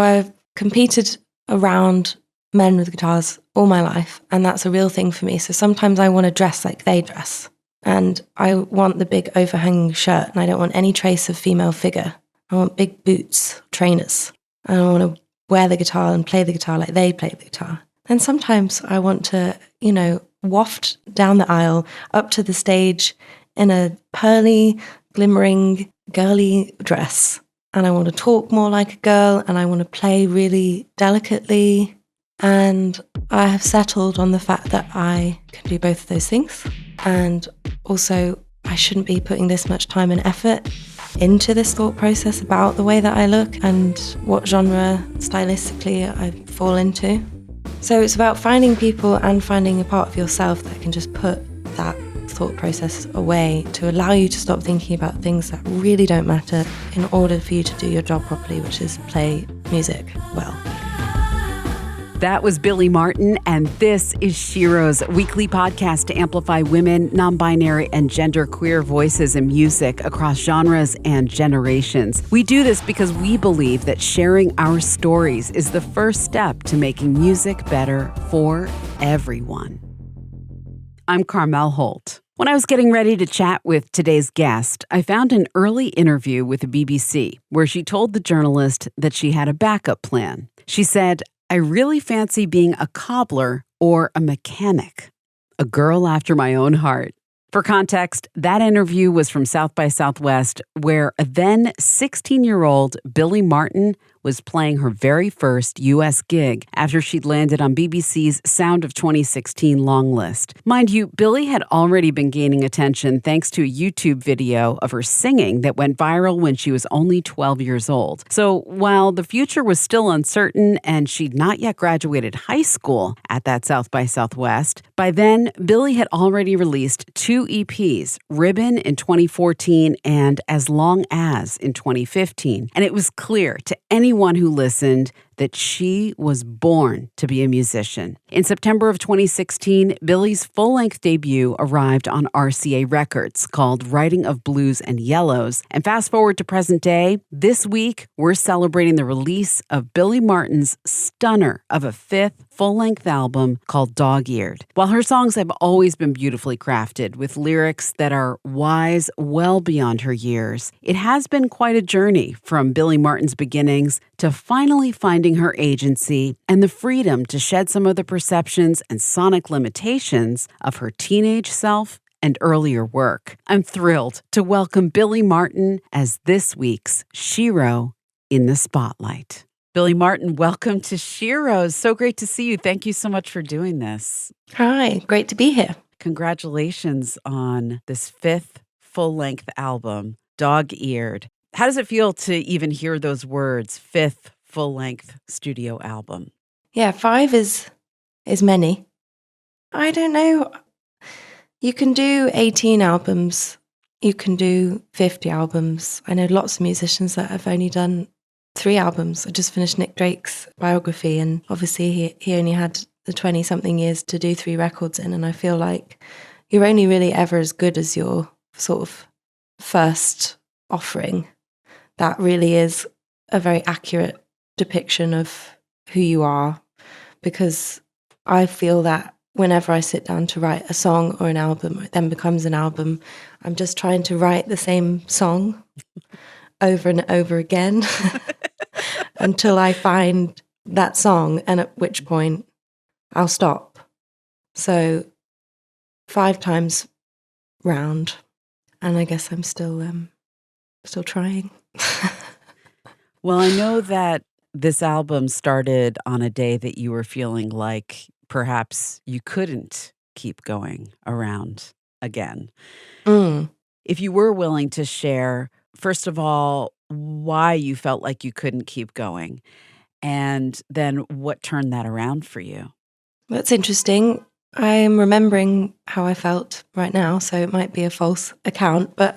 I've competed around men with guitars all my life, and that's a real thing for me. So sometimes I want to dress like they dress, and I want the big overhanging shirt, and I don't want any trace of female figure. I want big boots, trainers. I don't want to wear the guitar and play the guitar like they play the guitar. And sometimes I want to, waft down the aisle up to the stage in a pearly, glimmering, girly dress. And I want to talk more like a girl, and I want to play really delicately. And I have settled on the fact that I can do both of those things. And also, I shouldn't be putting this much time and effort into this thought process about the way that I look and what genre stylistically I fall into. So it's about finding people and finding a part of yourself that can just put that thought process away to allow you to stop thinking about things that really don't matter in order for you to do your job properly, which is play music well. That was Billie Marten, and this is SHEROES, a weekly podcast to amplify women, non-binary, and genderqueer voices in music across genres and generations. We do this because we believe that sharing our stories is the first step to making music better for everyone. I'm Carmel Holt. When I was getting ready to chat with today's guest, I found an early interview with the BBC where she told the journalist that she had a backup plan. She said, "I really fancy being a cobbler or a mechanic, a girl after my own heart." For context, that interview was from South by Southwest, where a then 16-year-old Billie Marten was playing her very first U.S. gig after she'd landed on BBC's Sound of 2016 long list. Mind you, Billie had already been gaining attention thanks to a YouTube video of her singing that went viral when she was only 12 years old. So while the future was still uncertain and she'd not yet graduated high school at that South by Southwest, by then, Billie had already released 2 EPs, Ribbon in 2014 and As Long As in 2015. And it was clear to anyone who listened that she was born to be a musician. In September of 2016, Billie's full-length debut arrived on RCA Records called Writing of Blues and Yellows. And fast forward to present day, this week, we're celebrating the release of Billie Marten's stunner of a 5th full-length album called Dog-Eared. While her songs have always been beautifully crafted with lyrics that are wise well beyond her years, it has been quite a journey from Billie Marten's beginnings to finally finding her agency and the freedom to shed some of the perceptions and sonic limitations of her teenage self and earlier work. I'm thrilled to welcome Billie Marten as this week's Shero in the Spotlight. Billie Marten, welcome to SHEROES. So great to see you. Thank you so much for doing this. Hi, great to be here. Congratulations on this 5th full-length album, Dog-Eared. How does it feel to even hear those words, 5th full-length studio album? Yeah, 5 is many. I don't know. You can do 18 albums. You can do 50 albums. I know lots of musicians that have only done 3 albums. I just finished Nick Drake's biography, and obviously he only had the 20-something years to do 3 records in, and I feel like you're only really ever as good as your sort of first offering. That really is a very accurate depiction of who you are, because I feel that whenever I sit down to write a song or an album, it then becomes an album. I'm just trying to write the same song over and over again until I find that song, and at which point I'll stop. So 5 times round, and I guess I'm still trying. Well, I know that this album started on a day that you were feeling like perhaps you couldn't keep going around again. If you were willing to share, first of all, why you felt like you couldn't keep going, and then what turned that around for you? That's interesting. I'm remembering how I felt right now, so it might be a false account, but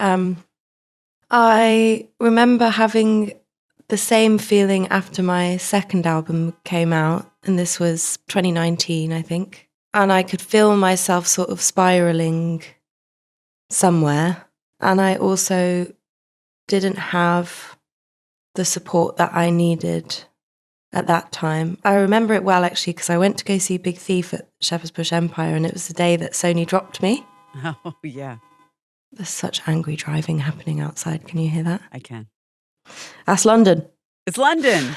I remember having the same feeling after my second album came out, and this was 2019, I think. And I could feel myself sort of spiraling somewhere. And I also didn't have the support that I needed at that time. I remember it well, actually, because I went to go see Big Thief at Shepherd's Bush Empire, and it was the day that Sony dropped me. Oh, yeah. There's such angry driving happening outside. Can you hear that? I can. That's London. It's London.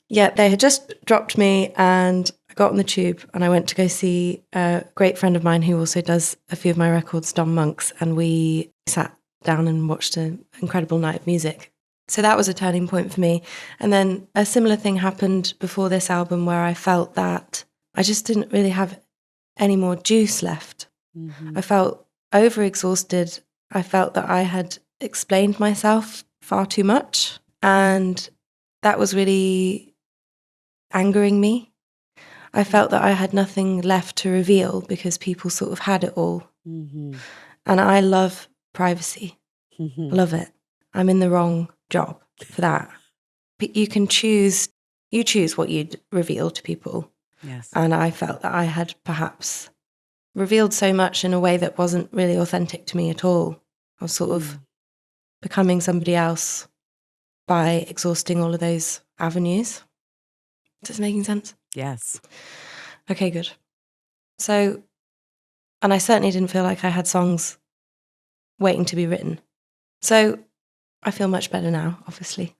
Yeah, they had just dropped me, and I got on the tube and I went to go see a great friend of mine who also does a few of my records, Dom Monks, and we sat down and watched an incredible night of music. So that was a turning point for me. And then a similar thing happened before this album where I felt that I just didn't really have any more juice left. Mm-hmm. I felt overexhausted. I felt that I had explained myself far too much, and that was really angering me. I felt that I had nothing left to reveal because people sort of had it all. Mm-hmm. And I love privacy. Mm-hmm. Love it. I'm in the wrong job for that. But you choose what you'd reveal to people. Yes. And I felt that I had perhaps revealed so much in a way that wasn't really authentic to me at all. I was sort of becoming somebody else by exhausting all of those avenues. Is this making sense? Yes. Okay, good. So, and I certainly didn't feel like I had songs waiting to be written. So I feel much better now, obviously.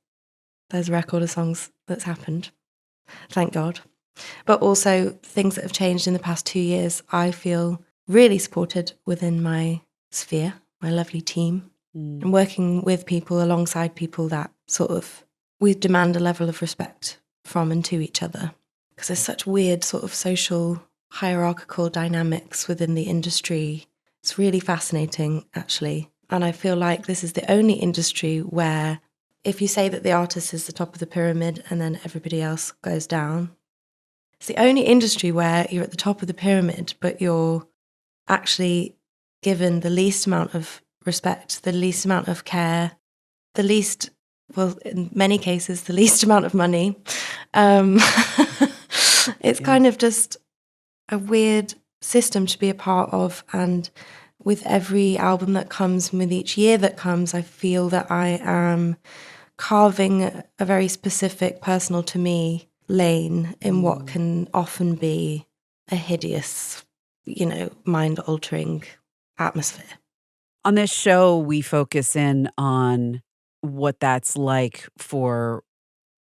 There's a record of songs that's happened. Thank God. But also things that have changed in the past 2 years. I feel really supported within my sphere, my lovely team. And working with people, alongside people that sort of, we demand a level of respect from and to each other. Because there's such weird sort of social hierarchical dynamics within the industry. It's really fascinating, actually. And I feel like this is the only industry where if you say that the artist is the top of the pyramid and then everybody else goes down, it's the only industry where you're at the top of the pyramid, but you're actually given the least amount of respect, the least amount of care, the least, well, in many cases, the least amount of money. It's kind of just a weird system to be a part of. And with every album that comes, and with each year that comes, I feel that I am carving a very specific, personal to me lane in what can often be a hideous, mind-altering atmosphere. On this show, we focus in on what that's like for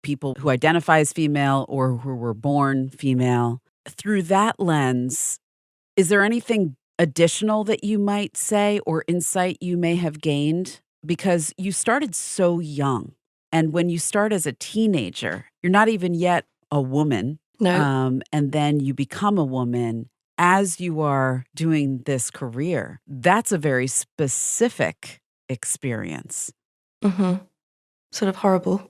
people who identify as female or who were born female. Through that lens, is there anything additional that you might say or insight you may have gained? Because you started so young. And when you start as a teenager, you're not even yet a woman. No. And then you become a woman as you are doing this career. That's a very specific experience. Mm-hmm. Sort of horrible.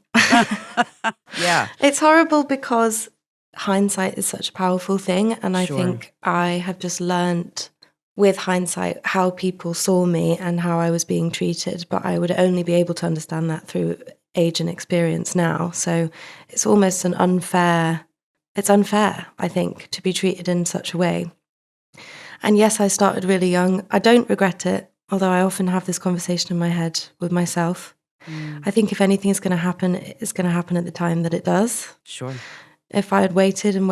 Yeah. It's horrible because hindsight is such a powerful thing. And I Sure. think I have just learnt with hindsight how people saw me and how I was being treated. But I would only be able to understand that through age and experience now. So it's almost it's unfair, I think, to be treated in such a way. And yes, I started really young. I don't regret it, although I often have this conversation in my head with myself. I think if anything is going to happen, it's going to happen at the time that it does. Sure. If I had waited and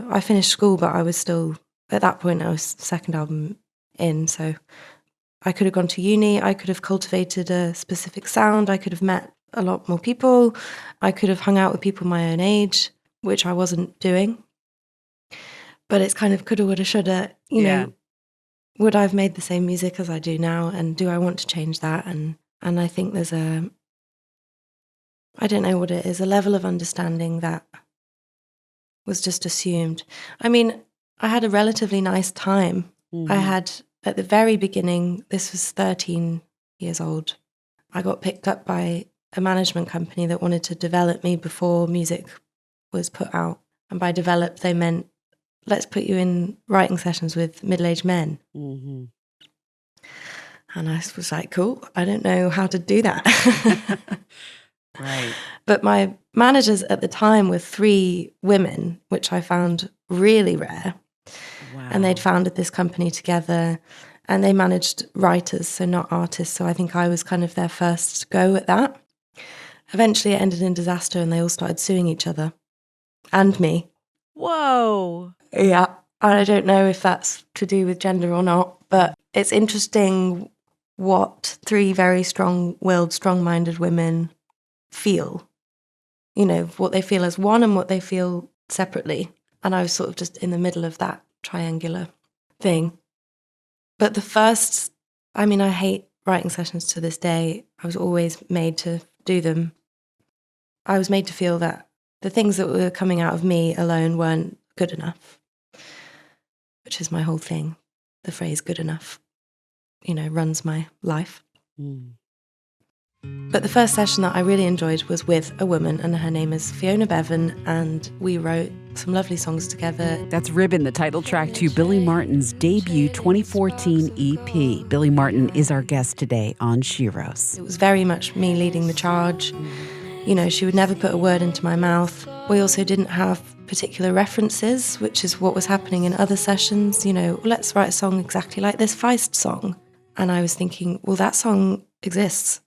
I finished school, but I was still, at that point, I was second album in. So I could have gone to uni. I could have cultivated a specific sound. I could have met a lot more people. I could have hung out with people my own age, which I wasn't doing. But it's kind of coulda, woulda, shoulda, you know, would I have made the same music as I do now? And do I want to change that? And I think there's I don't know what it is, a level of understanding that was just assumed. I mean, I had a relatively nice time. I had, at the very beginning, this was 13 years old, I got picked up by a management company that wanted to develop me before music was put out. And by develop, they meant, let's put you in writing sessions with middle-aged men. Mm-hmm. And I was like, cool, I don't know how to do that. Right. But my managers at the time were 3 women, which I found really rare. Wow. And they'd founded this company together, and they managed writers, so not artists. So I think I was kind of their first go at that. Eventually it ended in disaster and they all started suing each other and me. Whoa. Yeah. And I don't know if that's to do with gender or not, but it's interesting what three very strong-willed, strong-minded women feel. You know, what they feel as one and what they feel separately. And I was sort of just in the middle of that triangular thing. But the first, I mean, I hate writing sessions to this day. I was always made to do them. I was made to feel that the things that were coming out of me alone weren't good enough, which is my whole thing. The phrase good enough, you know, runs my life. Mm. But the first session that I really enjoyed was with a woman, and her name is Fiona Bevan, and we wrote some lovely songs together. That's Ribbon, the title track to Billie Marten's debut 2014 EP. Billie Marten is our guest today on Sheroes. It was very much me leading the charge. You know, she would never put a word into my mouth. We also didn't have particular references, which is what was happening in other sessions. You know, let's write a song exactly like this Feist song. And I was thinking, well, that song exists.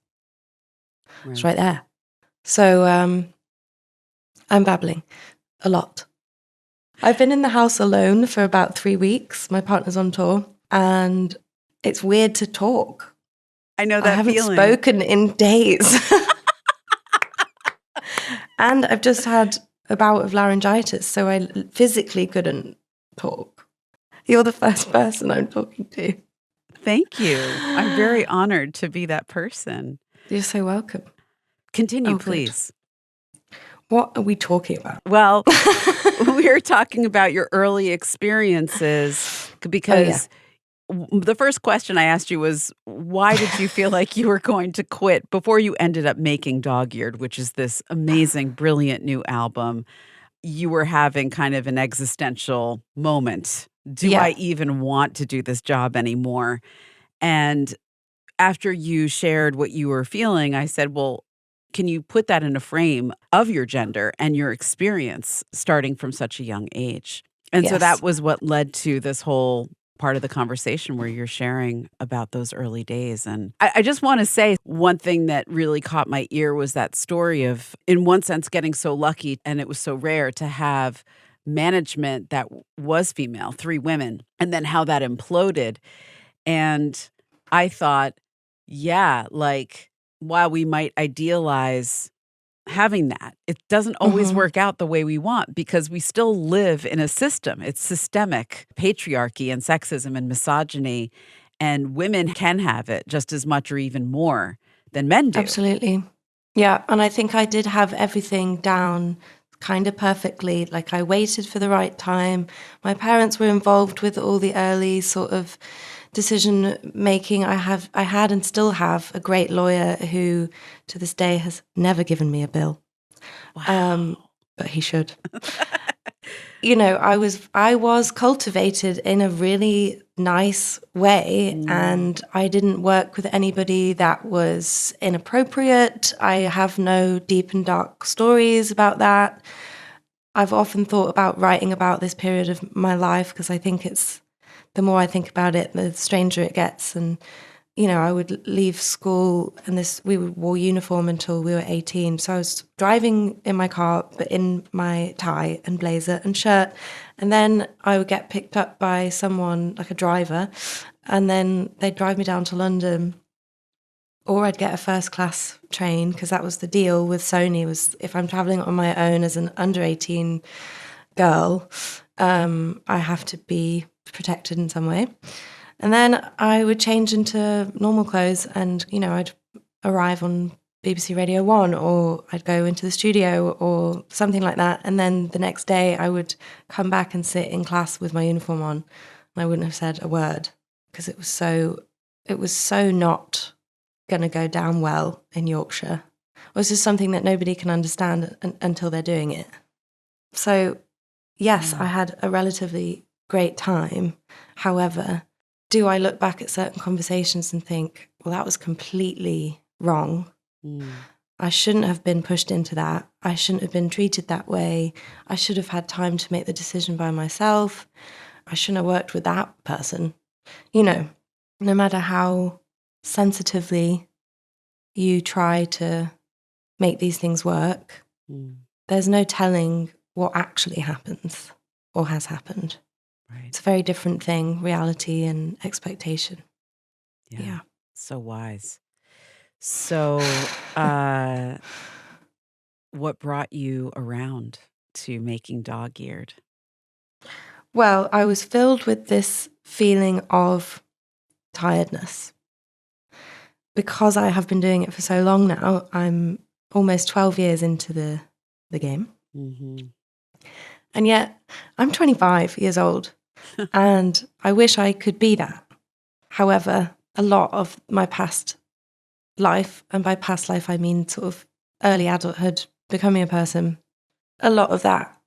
Right. It's right there. So I'm babbling a lot. I've been in the house alone for about 3 weeks. My partner's on tour, and it's weird to talk. I know that I haven't feeling. spoken in days. And I've just had a bout of laryngitis, so I physically couldn't talk. You're the first person I'm talking to. Thank you. I'm very honored to be that person. You're so welcome. Continue, Oh, good. please. What are we talking about? Well, we were talking about your early experiences because the first question I asked you was, why did you feel like you were going to quit before you ended up making Dog-Eared, which is this amazing, brilliant new album? You were having kind of an existential moment. Do I even want to do this job anymore? And after you shared what you were feeling, I said, well, can you put that in a frame of your gender and your experience starting from such a young age? And so that was what led to this whole part of the conversation where you're sharing about those early days. And I just want to say one thing that really caught my ear was that story of, in one sense, getting so lucky, and it was so rare to have management that was female, 3 women, and then how that imploded. And I thought, yeah, like, while we might idealize having that, it doesn't always work out the way we want because we still live in a system. It's systemic patriarchy and sexism and misogyny, and women can have it just as much or even more than men do. Absolutely. Yeah, and I think I did have everything down kind of perfectly. Like, I waited for the right time. My parents were involved with all the early sort of decision making. I had and still have a great lawyer who to this day has never given me a bill. Wow. But he should. You know, I was cultivated in a really nice way, and I didn't work with anybody that was inappropriate. I have no deep and dark stories about that. I've often thought about writing about this period of my life because I think it's, the more I think about it, the stranger it gets. And, you know, I would leave school and we wore uniform until we were 18. So I was driving in my car, but in my tie and blazer and shirt. And then I would get picked up by someone, like a driver, and then they'd drive me down to London. Or I'd get a first class train, because that was the deal with Sony, was if I'm traveling on my own as an under 18 girl, I have to be protected in some way. And then I would change into normal clothes and, you know, I'd arrive on BBC Radio 1, or I'd go into the studio or something like that. And then the next day I would come back and sit in class with my uniform on, and I wouldn't have said a word because it was so not going to go down well in Yorkshire. It was just something that nobody can understand until they're doing it. So, yes, I had a relatively great time. However, do I look back at certain conversations and think, well, that was completely wrong. I shouldn't have been pushed into that. I shouldn't have been treated that way. I should have had time to make the decision by myself. I shouldn't have worked with that person. You know, no matter how sensitively you try to make these things work. There's no telling what actually happens or has happened. Right. It's a very different thing, reality and expectation. Yeah. So wise. So what brought you around to making Dog-Eared? Well, I was filled with this feeling of tiredness. Because I have been doing it for so long now, I'm almost 12 years into the game. And yet I'm 25 years old and I wish I could be that. However, a lot of my past life, and by past life I mean sort of early adulthood, becoming a person, a lot of that,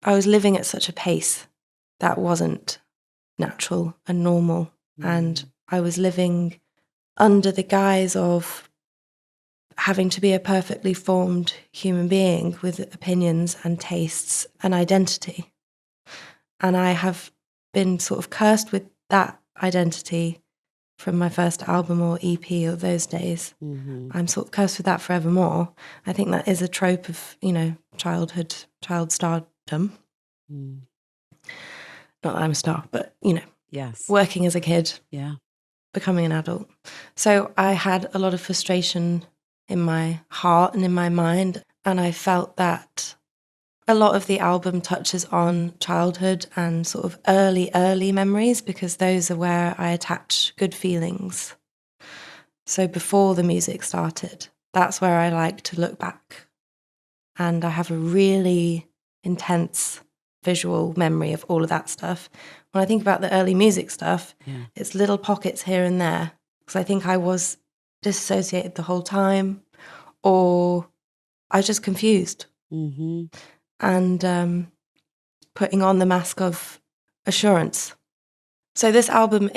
I was living at such a pace that wasn't natural and normal. And I was living under the guise of having to be a perfectly formed human being with opinions and tastes and identity. And I have been sort of cursed with that identity from my first album or EP of those days. I'm sort of cursed with that forevermore. I think that is a trope of, childhood, child stardom. Not that I'm a star, but, Yes. working as a kid. Yeah. Becoming an adult. So I had a lot of frustration in my heart and in my mind. And I felt that a lot of the album touches on childhood and sort of early memories, because those are where I attach good feelings. So before the music started, that's where I like to look back. And I have a really intense visual memory of all of that stuff. When I think about the early music stuff, it's little pockets here and there, because I think I was disassociated the whole time, or I was just confused. And putting on the mask of assurance. So this album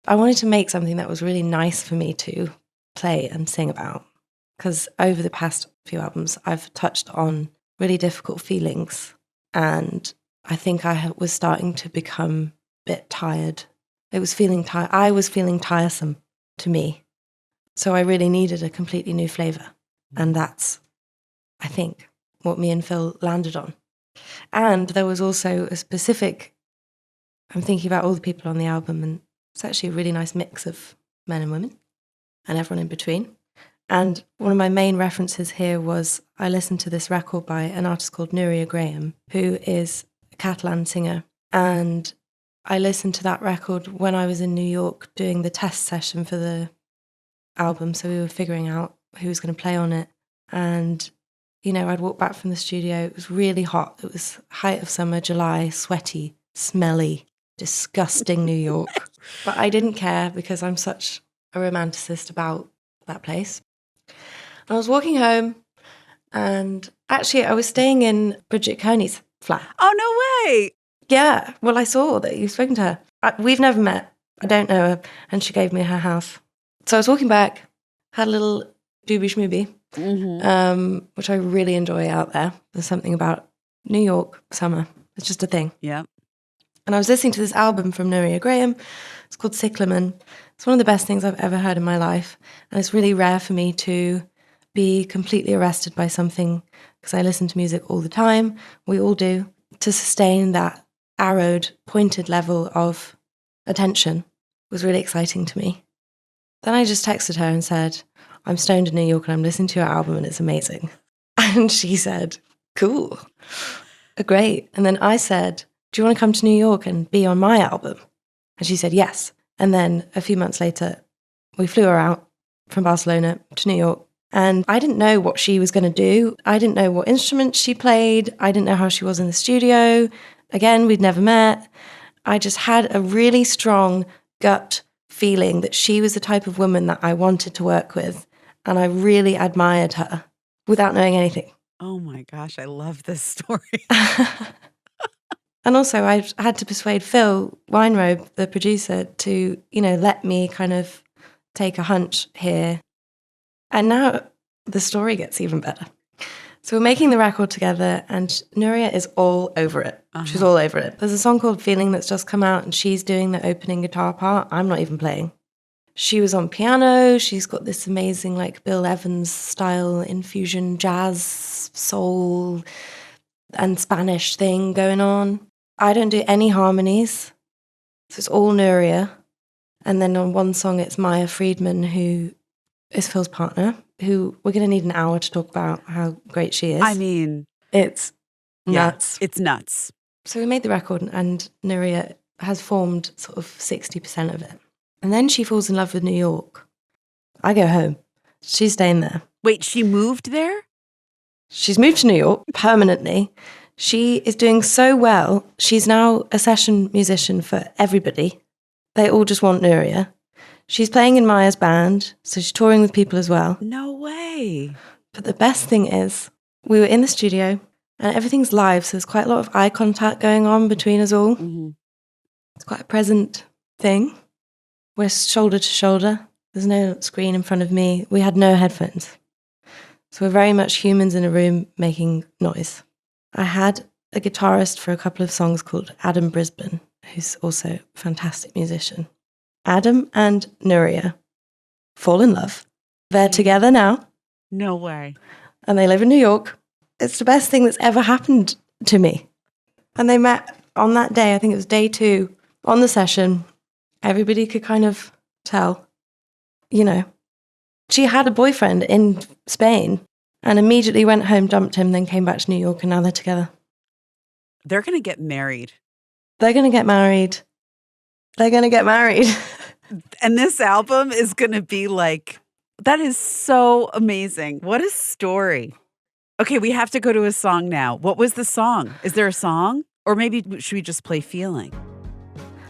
I wanted to make something that was really nice for me to play and sing about, because over the past few albums, I've touched on really difficult feelings, and I think I was starting to become a bit tired. I was feeling tiresome to me. So I really needed a completely new flavour. And that's, I think, what me and Phil landed on. And there was also a specific, I'm thinking about all the people on the album, and it's actually a really nice mix of men and women and everyone in between. And one of my main references here was I listened to this record by an artist called Nuria Graham, who is a Catalan singer. And I listened to that record when I was in New York doing the test session for the album. So we were figuring out who was going to play on it. And, I'd walk back from the studio. It was really hot. It was height of summer, July, sweaty, smelly, disgusting New York. But I didn't care, because I'm such a romanticist about that place. I was walking home, and actually I was staying in Bridget Kearney's flat. Oh, no way. Yeah, well, I saw that you've spoken to her. We've never met. I don't know her, and she gave me her house. So I was walking back, had a little doobie schmoobie, which I really enjoy out there. There's something about New York summer. It's just a thing. Yeah. And I was listening to this album from Nuria Graham. It's called Cyclamen. It's one of the best things I've ever heard in my life. And it's really rare for me to be completely arrested by something, because I listen to music all the time. We all do. To sustain that arrowed, pointed level of attention was really exciting to me. Then I just texted her and said, I'm stoned in New York and I'm listening to your album and it's amazing. And she said, cool, great. And then I said, do you want to come to New York and be on my album? And she said, yes. And then a few months later, we flew her out from Barcelona to New York. And I didn't know what she was going to do. I didn't know what instruments she played. I didn't know how she was in the studio. Again, we'd never met. I just had a really strong gut feeling that she was the type of woman that I wanted to work with. And I really admired her without knowing anything. Oh my gosh, I love this story. And also I had to persuade Phil Weinrobe, the producer, to, let me kind of take a hunch here. And now the story gets even better. So we're making the record together and Nuria is all over it. She's all over it. There's a song called Feeling that's just come out and she's doing the opening guitar part. I'm not even playing. She was on piano. She's got this amazing like Bill Evans style infusion jazz, soul and Spanish thing going on. I don't do any harmonies. So it's all Nuria. And then on one song, it's Maya Friedman, who is Phil's partner, who we're going to need an hour to talk about how great she is. I mean, it's nuts. It's nuts. So we made the record and Nuria has formed sort of 60% of it. And then she falls in love with New York. I go home. She's staying there. Wait, she moved there? She's moved to New York permanently. She is doing so well. She's now a session musician for everybody. They all just want Nuria. She's playing in Maya's band, so she's touring with people as well. No way. But the best thing is, we were in the studio and everything's live, so there's quite a lot of eye contact going on between us all. Mm-hmm. It's quite a present thing. We're shoulder to shoulder. There's no screen in front of me. We had no headphones. So we're very much humans in a room making noise. I had a guitarist for a couple of songs called Adam Brisbane, who's also a fantastic musician. Adam and Nuria fall in love. They're together now. No way. And they live in New York. It's the best thing that's ever happened to me. And they met on that day, I think it was day 2, on the session. Everybody could kind of tell, you know. She had a boyfriend in Spain and immediately went home, dumped him, then came back to New York, and now they're together. They're going to get married. They're going to get married. They're going to get married. And this album is going to be like, that is so amazing. What a story. Okay, we have to go to a song now. What was the song? Is there a song? Or maybe should we just play Feeling?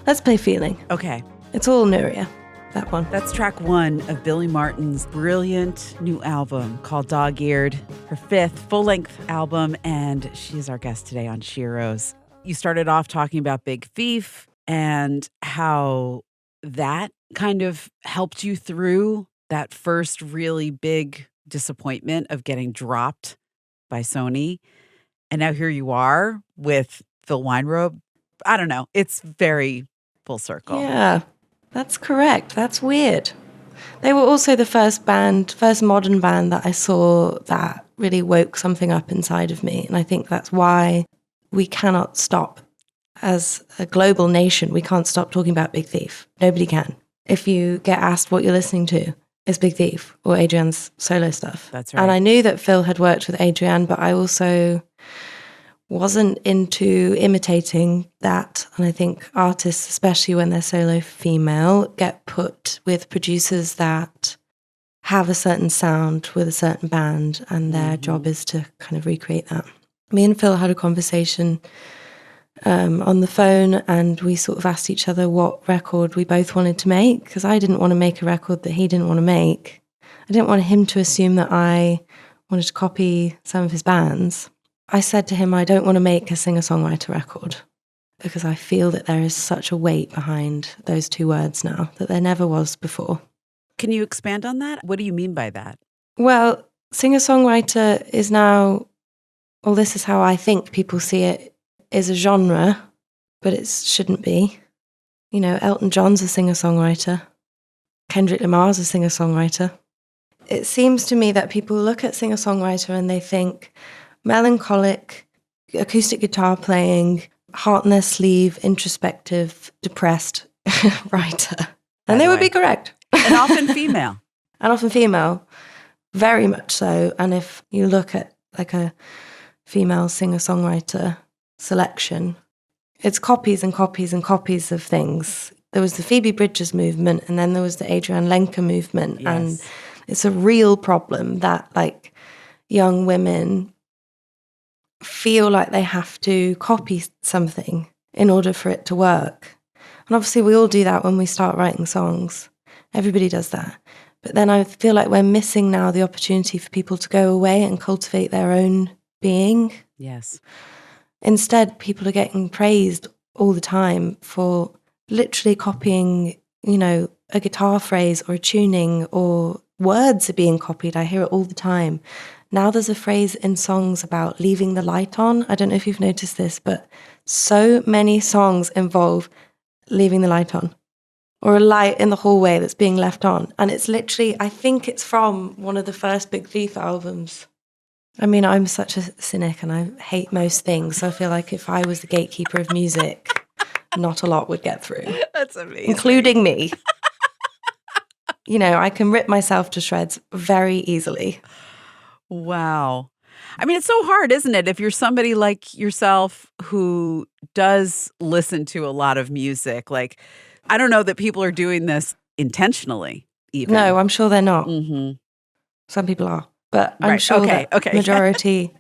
Let's play Feeling. Okay. It's all Nuria, that one. That's track 1 of Billie Marten's brilliant new album called Dog-Eared, her 5th full-length album, and she's our guest today on SHEROES. You started off talking about Big Thief and how that kind of helped you through that first really big disappointment of getting dropped by Sony. And now here you are with Phil Weinrobe. I don't know. It's very full circle. Yeah, that's correct. That's weird. They were also the first modern band that I saw that really woke something up inside of me. And I think that's why we cannot stop. As a global nation, we can't stop talking about Big Thief. Nobody can. If you get asked what you're listening to, it's Big Thief or Adrian's solo stuff. That's right. And I knew that Phil had worked with Adrian, but I also wasn't into imitating that. And I think artists, especially when they're solo female, get put with producers that have a certain sound with a certain band, and their job is to kind of recreate that. Me and Phil had a conversation on the phone, and we sort of asked each other what record we both wanted to make, because I didn't want to make a record that he didn't want to make. I didn't want him to assume that I wanted to copy some of his bands. I said to him, I don't want to make a singer-songwriter record because I feel that there is such a weight behind those 2 words now that there never was before. Can you expand on that? What do you mean by that? Well, singer-songwriter is now, well, this is how I think people see it, is a genre, but it shouldn't be. You know, Elton John's a singer-songwriter. Kendrick Lamar's a singer-songwriter. It seems to me that people look at singer-songwriter and they think melancholic, acoustic guitar playing, heart in their sleeve, introspective, depressed writer. And they would be correct. And often female. And often female, very much so. And if you look at like a female singer-songwriter selection, it's copies and copies and copies of things. There was the Phoebe Bridgers movement, and then there was the Adrienne Lenker movement. Yes. And it's a real problem that like young women feel like they have to copy something in order for it to work. And obviously we all do that when we start writing songs. Everybody does that. But then I feel like we're missing now the opportunity for people to go away and cultivate their own being. Yes. Instead, people are getting praised all the time for literally copying, you know, a guitar phrase or a tuning, or words are being copied. I hear it all the time. Now there's a phrase in songs about leaving the light on. I don't know if you've noticed this, but so many songs involve leaving the light on. or a light in the hallway that's being left on. And it's literally, I think it's from one of the first Big Thief albums. I mean, I'm such a cynic and I hate most things. So I feel like if I was the gatekeeper of music, not a lot would get through. That's amazing. Including me. You know, I can rip myself to shreds very easily. Wow. I mean, it's so hard, isn't it? If you're somebody like yourself who does listen to a lot of music, like, I don't know that people are doing this intentionally even. No, I'm sure they're not. Mm-hmm. Some people are. But I'm Right. sure Okay, that okay. majority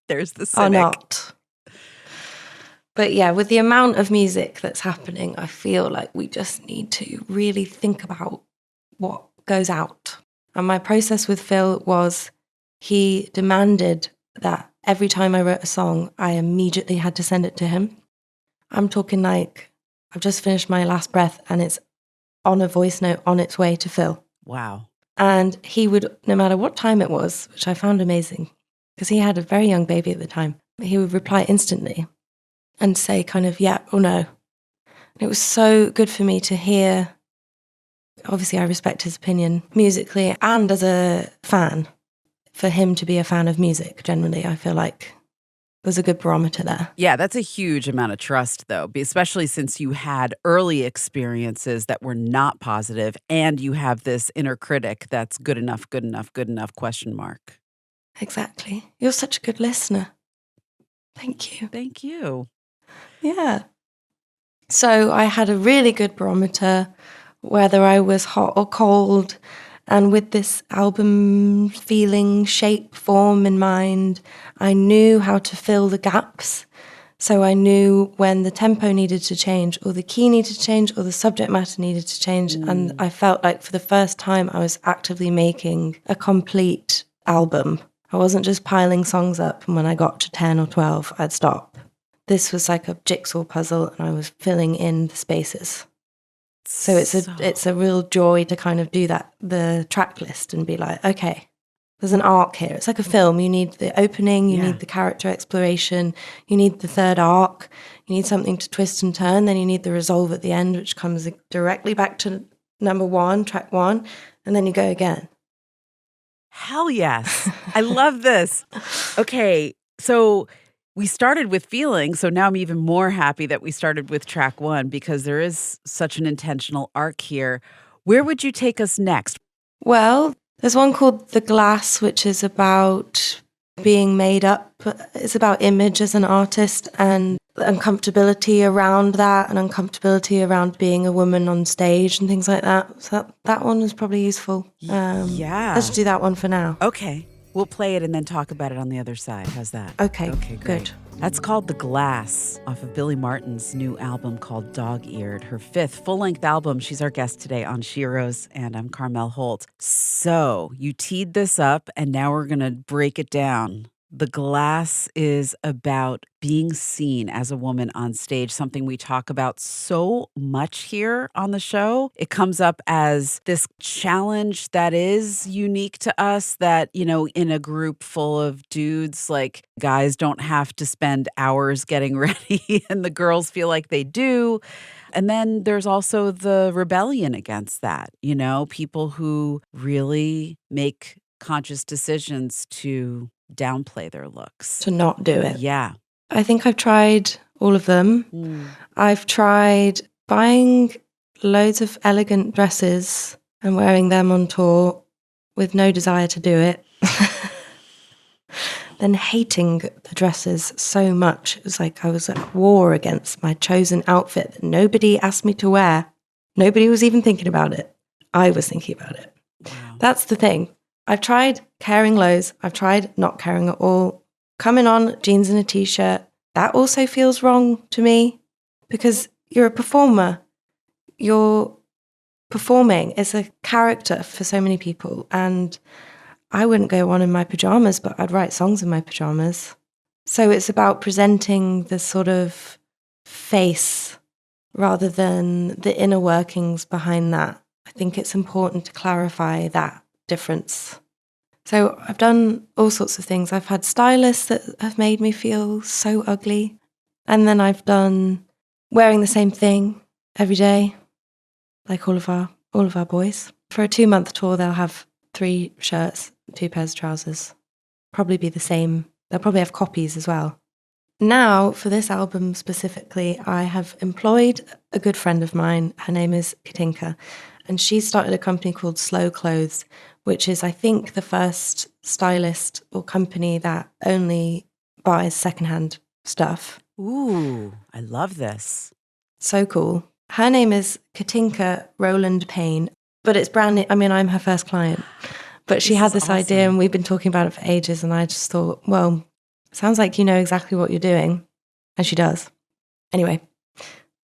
There's the are cynic. not. But yeah, with the amount of music that's happening, I feel like we just need to really think about what goes out. And my process with Phil was he demanded that every time I wrote a song, I immediately had to send it to him. I'm talking like I've just finished my last breath and it's on a voice note on its way to Phil. Wow. And he would, no matter what time it was, which I found amazing, because he had a very young baby at the time, he would reply instantly and say kind of, yeah or no. And it was so good for me to hear. Obviously, I respect his opinion musically and as a fan. For him to be a fan of music, generally, I feel like there's a good barometer there. Yeah, that's a huge amount of trust, though, especially since you had early experiences that were not positive and you have this inner critic that's good enough, question mark. Exactly. You're such a good listener. Thank you. Thank you. Yeah. So I had a really good barometer, whether I was hot or cold. And with this album feeling, shape, form in mind, I knew how to fill the gaps. So I knew when the tempo needed to change or the key needed to change or the subject matter needed to change. And I felt like for the first time I was actively making a complete album. I wasn't just piling songs up and when I got to 10 or 12, I'd stop. This was like a jigsaw puzzle and I was filling in the spaces. So it's a real joy to kind of do that, the track list and be like, okay, there's an arc here. It's like a film. You need the opening, you need the character exploration, you need the third arc, you need something to twist and turn, then you need the resolve at the end, which comes directly back to number one, track one, and then you go again. Hell yes. I love this. Okay, so we started with feeling, so now I'm even more happy that we started with track one because there is such an intentional arc here. Where would you take us next? Well, there's one called The Glass, which is about being made up. It's about image as an artist and uncomfortability around that and uncomfortability around being a woman on stage and things like that. So that one is probably useful. Yeah. Let's do that one for now. Okay. We'll play it and then talk about it on the other side. How's that? Okay, great. good. That's called The Glass off of Billie Marten's new album called Dog-Eared, her 5th full-length album. She's our guest today on SHEROES, and I'm Carmel Holt. So you teed this up, and now we're going to break it down. The Glass is about being seen as a woman on stage, something we talk about so much here on the show. It comes up as this challenge that is unique to us that, you know, in a group full of dudes, like guys don't have to spend hours getting ready and the girls feel like they do. And then there's also the rebellion against that, you know, people who really make conscious decisions to downplay their looks. To not do it. Yeah. I think I've tried all of them. I've tried buying loads of elegant dresses and wearing them on tour with no desire to do it. Then hating the dresses so much. It was like I was at war against my chosen outfit that nobody asked me to wear. Nobody was even thinking about it. I was thinking about it. Wow. That's the thing. I've tried caring loads. I've tried not caring at all. Coming on jeans and a t-shirt, that also feels wrong to me because you're a performer. You're performing. It's a character for so many people. And I wouldn't go on in my pajamas, but I'd write songs in my pajamas. So it's about presenting the sort of face rather than the inner workings behind that. I think it's important to clarify that difference. So I've done all sorts of things. I've had stylists that have made me feel so ugly. And then I've done wearing the same thing every day. like all of our boys. For a 2-month tour, they'll have 3 shirts, 2 pairs of trousers. Probably be the same. They'll probably have copies as well. Now, for this album specifically, I have employed a good friend of mine. Her name is Katinka, and she started a company called Slow Clothes, which is, I think, the first stylist or company that only buys secondhand stuff. Ooh, I love this. So cool. Her name is Katinka Roland Payne, but it's brand new. I mean, I'm her first client, but she had this idea and we've been talking about it for ages. And I just thought, well, sounds like you know exactly what you're doing. And she does. Anyway,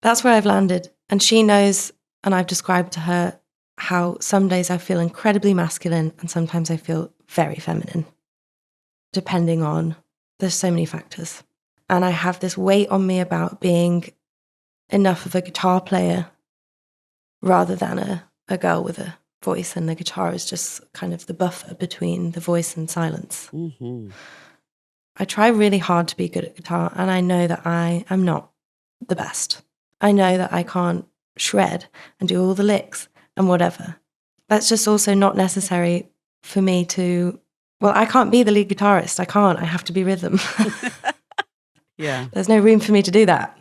that's where I've landed. And she knows, and I've described to her how some days I feel incredibly masculine and sometimes I feel very feminine, depending on, there's so many factors. And I have this weight on me about being enough of a guitar player rather than a girl with a voice, and the guitar is just kind of the buffer between the voice and silence. Mm-hmm. I try really hard to be good at guitar, and I know that I am not the best. I know that I can't shred and do all the licks and whatever. That's just also not necessary for me to, well, I can't be the lead guitarist. I have to be rhythm. Yeah. There's no room for me to do that.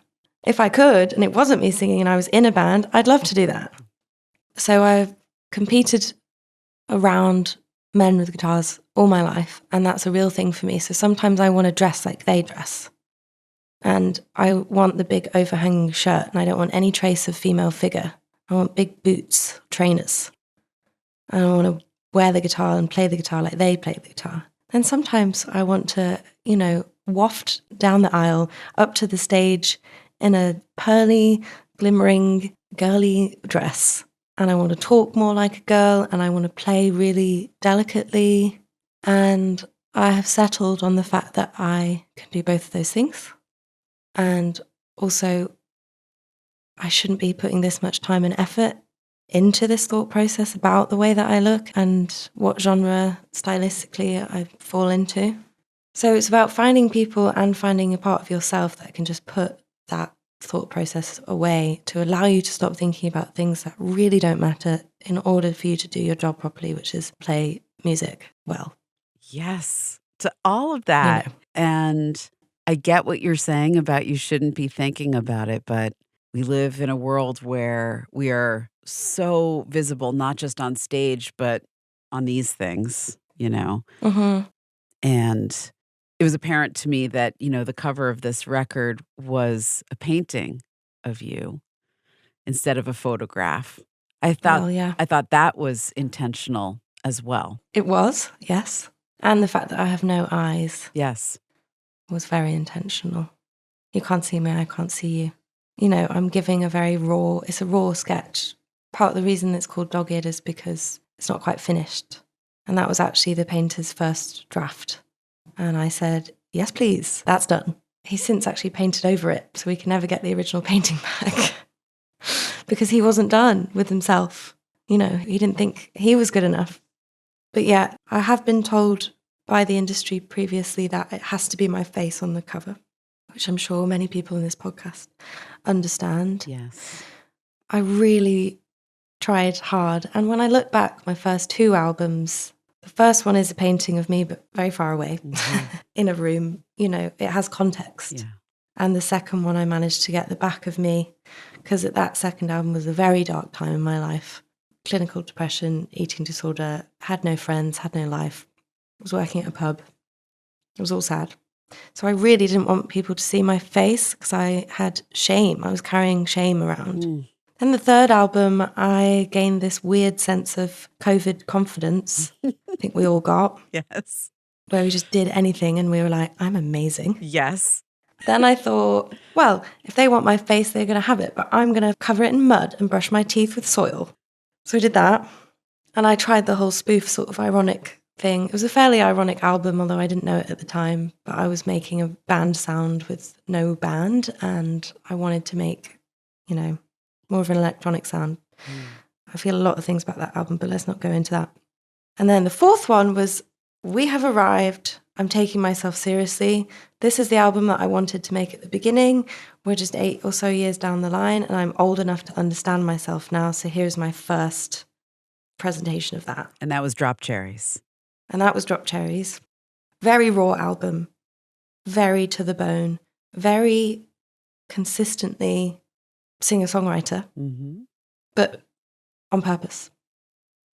If I could, and it wasn't me singing and I was in a band, I'd love to do that. So I've competed around men with guitars all my life, and that's a real thing for me. So sometimes I want to dress like they dress. And I want the big overhanging shirt, and I don't want any trace of female figure. I want big boots, trainers. I don't want to wear the guitar and play the guitar like they play the guitar. Then sometimes I want to, waft down the aisle up to the stage in a pearly, glimmering, girly dress. And I want to talk more like a girl, and I want to play really delicately. And I have settled on the fact that I can do both of those things. And also, I shouldn't be putting this much time and effort into this thought process about the way that I look and what genre stylistically I fall into. So it's about finding people and finding a part of yourself that can just put that thought process away to allow you to stop thinking about things that really don't matter in order for you to do your job properly, which is play music well. Yes, to all of that. And I get what you're saying about you shouldn't be thinking about it, but we live in a world where we are so visible, not just on stage, but on these things, Mm-hmm. And it was apparent to me that, the cover of this record was a painting of you instead of a photograph. I thought that was intentional as well. It was, yes. And the fact that I have no eyes. Yes. Was very intentional. You can't see me, I can't see you. I'm giving it's a raw sketch. Part of the reason it's called Dog-Eared is because it's not quite finished. And that was actually the painter's first draft. And I said, yes, please, that's done. He's since actually painted over it, so we can never get the original painting back. Because he wasn't done with himself. He didn't think he was good enough. But yeah, I have been told by the industry previously that it has to be my face on the cover, which I'm sure many people in this podcast understand. Yes. I really tried hard. And when I look back, my first 2 albums, the first one is a painting of me, but very far away in a room. It has context. Yeah. And the second one, I managed to get the back of me, because that second album was a very dark time in my life. Clinical depression, eating disorder, had no friends, had no life. I was working at a pub. It was all sad. So I really didn't want people to see my face because I had shame. I was carrying shame around. Then the third album, I gained this weird sense of COVID confidence. I think we all got. Yes. Where we just did anything and we were like, I'm amazing. Yes. Then I thought, well, if they want my face, they're going to have it, but I'm going to cover it in mud and brush my teeth with soil. So I did that. And I tried the whole spoof sort of ironic thing. It was a fairly ironic album, although I didn't know it at the time. But I was making a band sound with no band, and I wanted to make, more of an electronic sound. I feel a lot of things about that album, but let's not go into that. And then the fourth one was We Have Arrived. I'm taking myself seriously. This is the album that I wanted to make at the beginning. We're just 8 or so years down the line, and I'm old enough to understand myself now. So here's my first presentation of that. And that was Drop Cherries. And that was Drop Cherries. Very raw album, very to the bone, very consistently singer-songwriter, but on purpose.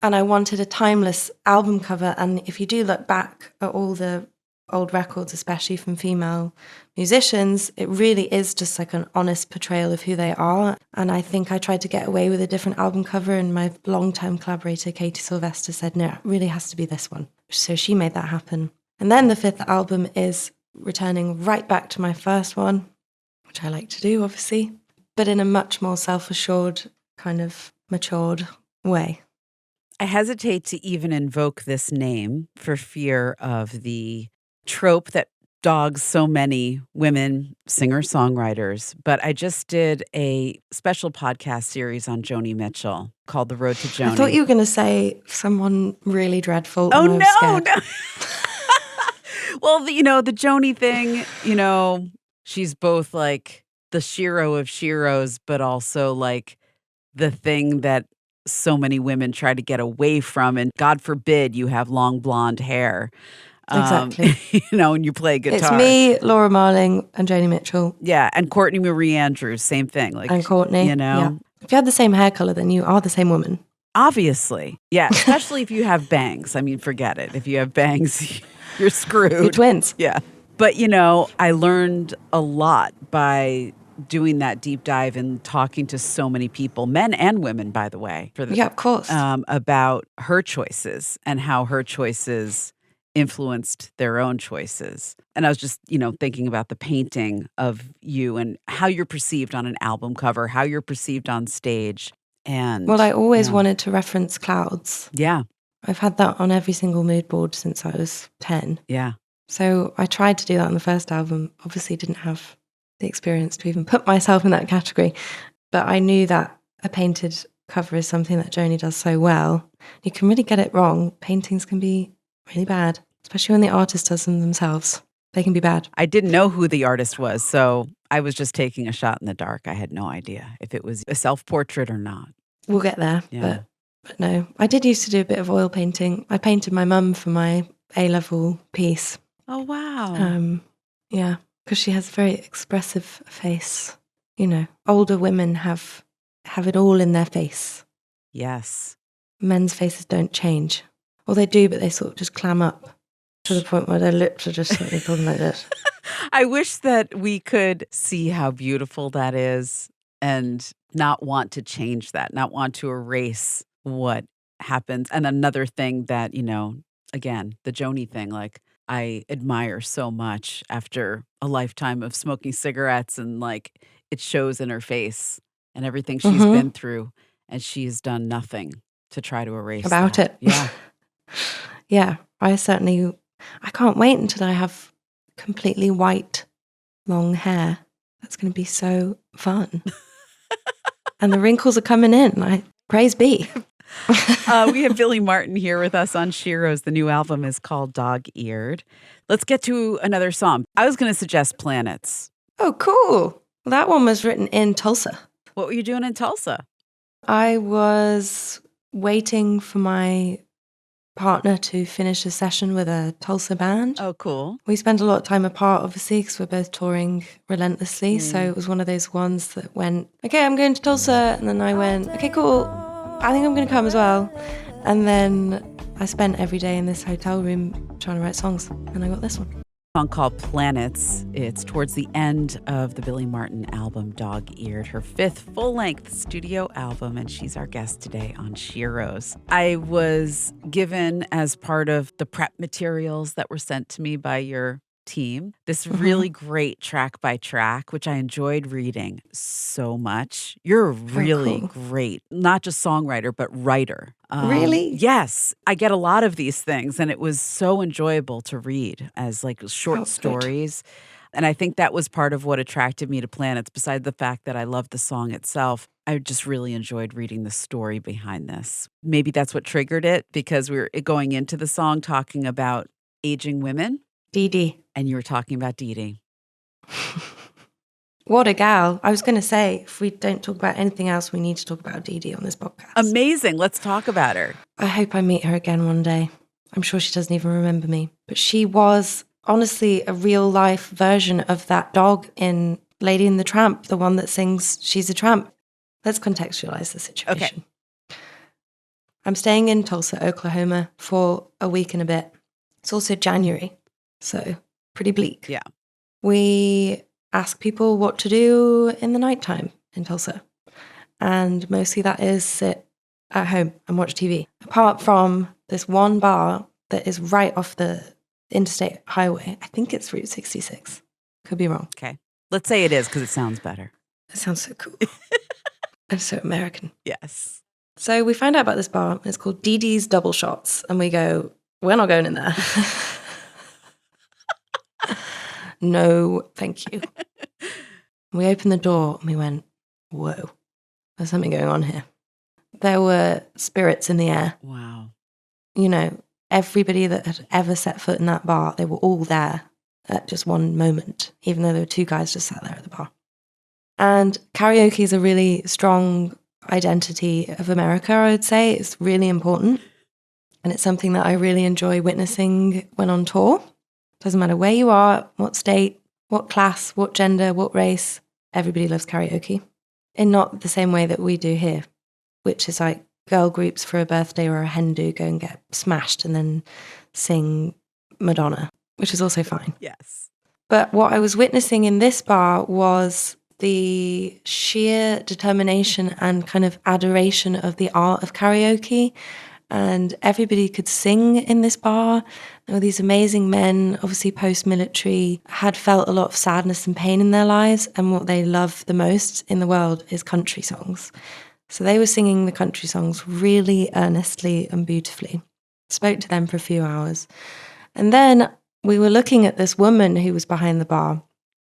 And I wanted a timeless album cover. And if you do look back at all the old records, especially from female musicians, it really is just like an honest portrayal of who they are. And I think I tried to get away with a different album cover, and my longtime collaborator, Katie Sylvester, said, no, it really has to be this one. So she made that happen. And then the 5th album is returning right back to my first one, which I like to do, obviously, but in a much more self-assured, kind of matured way. I hesitate to even invoke this name for fear of the trope that dogs so many women singer-songwriters, but I just did a special podcast series on Joni Mitchell called The Road to Joni. I thought you were going to say someone really dreadful. Oh, and I was scared. Well, the Joni thing, she's both like the Shero of Sheroes, but also like the thing that so many women try to get away from. And God forbid you have long blonde hair. Exactly. And you play guitar. It's me, Laura Marling, and Joni Mitchell. Yeah, and Courtney Marie Andrews, same thing. And Courtney. Yeah. If you had the same hair color, then you are the same woman. Obviously. Yeah, especially if you have bangs. I mean, forget it. If you have bangs, you're screwed. You're twins. Yeah. But, I learned a lot by doing that deep dive and talking to so many people, men and women, by the way. Yeah, of course. About her choices and how her choices influenced their own choices. And I was just, thinking about the painting of you and how you're perceived on an album cover, how you're perceived on stage. And well, I always wanted to reference clouds. Yeah. I've had that on every single mood board since I was 10. Yeah. So I tried to do that on the first album. Obviously didn't have the experience to even put myself in that category. But I knew that a painted cover is something that Joni does so well. You can really get it wrong. Paintings can be really bad, especially when the artist does them themselves. They can be bad. I didn't know who the artist was, so I was just taking a shot in the dark. I had no idea if it was a self-portrait or not. We'll get there, Yeah. but no. I did used to do a bit of oil painting. I painted my mum for my A-level piece. Oh, wow. Yeah, because she has a very expressive face. Older women have it all in their face. Yes. Men's faces don't change. Or they do, but they sort of just clam up to the point where their lips are just slightly talking like this. I wish that we could see how beautiful that is and not want to change that, not want to erase what happens. And another thing that, again, the Joni thing, like I admire so much after a lifetime of smoking cigarettes, and like it shows in her face and everything she's been through, and she's done nothing to try to erase about that. it. Yeah. Yeah, I can't wait until I have completely white, long hair. That's going to be so fun. And the wrinkles are coming in. Praise be. We have Billie Marten here with us on Sheroes. The new album is called Dog Eared. Let's get to another song. I was going to suggest Planets. Oh, cool. Well, that one was written in Tulsa. What were you doing in Tulsa? I was waiting for my partner to finish a session with a Tulsa band. Oh, cool. We spent a lot of time apart, obviously, because we're both touring relentlessly. So it was one of those ones that went, okay, I'm going to Tulsa. And then I went, okay, cool. I think I'm going to come as well. And then I spent every day in this hotel room trying to write songs. And I got this one. Song called Planets. It's towards the end of the Billie Marten album, Dog Eared, her 5th full-length studio album, and she's our guest today on Sheroes. I was given, as part of the prep materials that were sent to me by your team, this really great track by track, which I enjoyed reading so much. You're a really great, not just songwriter, but writer. Really? Yes. I get a lot of these things, and it was so enjoyable to read as like short stories. And I think that was part of what attracted me to Planets, besides the fact that I loved the song itself. I just really enjoyed reading the story behind this. Maybe that's what triggered it, because we were going into the song talking about aging women Dee Dee. And you were talking about Dee Dee. What a gal. I was going to say, if we don't talk about anything else, we need to talk about Dee Dee on this podcast. Amazing. Let's talk about her. I hope I meet her again one day. I'm sure she doesn't even remember me. But she was honestly a real life version of that dog in Lady and the Tramp, the one that sings She's a Tramp. Let's contextualize the situation. Okay. I'm staying in Tulsa, Oklahoma for a week and a bit. It's also January, so pretty bleak. Yeah. We ask people what to do in the nighttime in Tulsa. And mostly that is sit at home and watch TV. Apart from this one bar that is right off the interstate highway. I think it's Route 66. Could be wrong. Okay. Let's say it is because it sounds better. It sounds so cool. And so American. Yes. So we find out about this bar. It's called Dee Dee's Double Shots. And we go, we're not going in there. No, thank you. We opened the door and we went, whoa, there's something going on here. There were spirits in the air. Wow. You know, everybody that had ever set foot in that bar, they were all there at just one moment, even though there were two guys just sat there at the bar. And karaoke is a really strong identity of America, I would say. It's really important. And it's something that I really enjoy witnessing when on tour. Doesn't matter where you are, what state, what class, what gender, what race, everybody loves karaoke. In not the same way that we do here, which is like girl groups for a birthday or a hen do go and get smashed and then sing Madonna, which is also fine. Yes. But what I was witnessing in this bar was the sheer determination and kind of adoration of the art of karaoke. And everybody could sing in this bar. There were these amazing men, obviously post-military, had felt a lot of sadness and pain in their lives. And what they love the most in the world is country songs. So they were singing the country songs really earnestly and beautifully. Spoke to them for a few hours. And then we were looking at this woman who was behind the bar.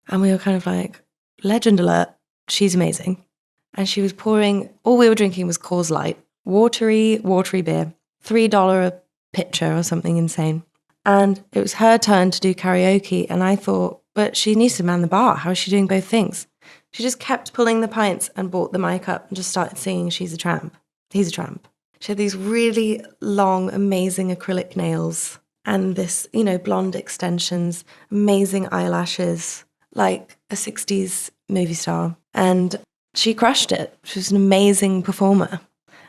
And we were kind of like, legend alert, she's amazing. And she was pouring, all we were drinking was Coors Light. Watery beer, $3 a pitcher or something insane. And it was her turn to do karaoke. And I thought, but she needs to man the bar. How is she doing both things? She just kept pulling the pints and brought the mic up and just started singing She's a Tramp. He's a Tramp. She had these really long, amazing acrylic nails and this, you know, blonde extensions, amazing eyelashes, like a 60s movie star. And she crushed it. She was an amazing performer.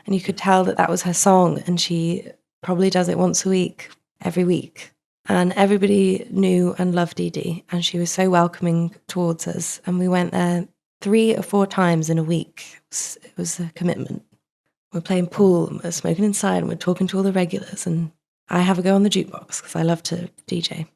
And you could tell that that was her song, and she probably does it once a week, every week. And everybody knew and loved Dee Dee, and she was so welcoming towards us. And we went there 3 or 4 times in a week. It was a commitment. We're playing pool, and we're smoking inside, and we're talking to all the regulars. And I have a go on the jukebox because I love to DJ.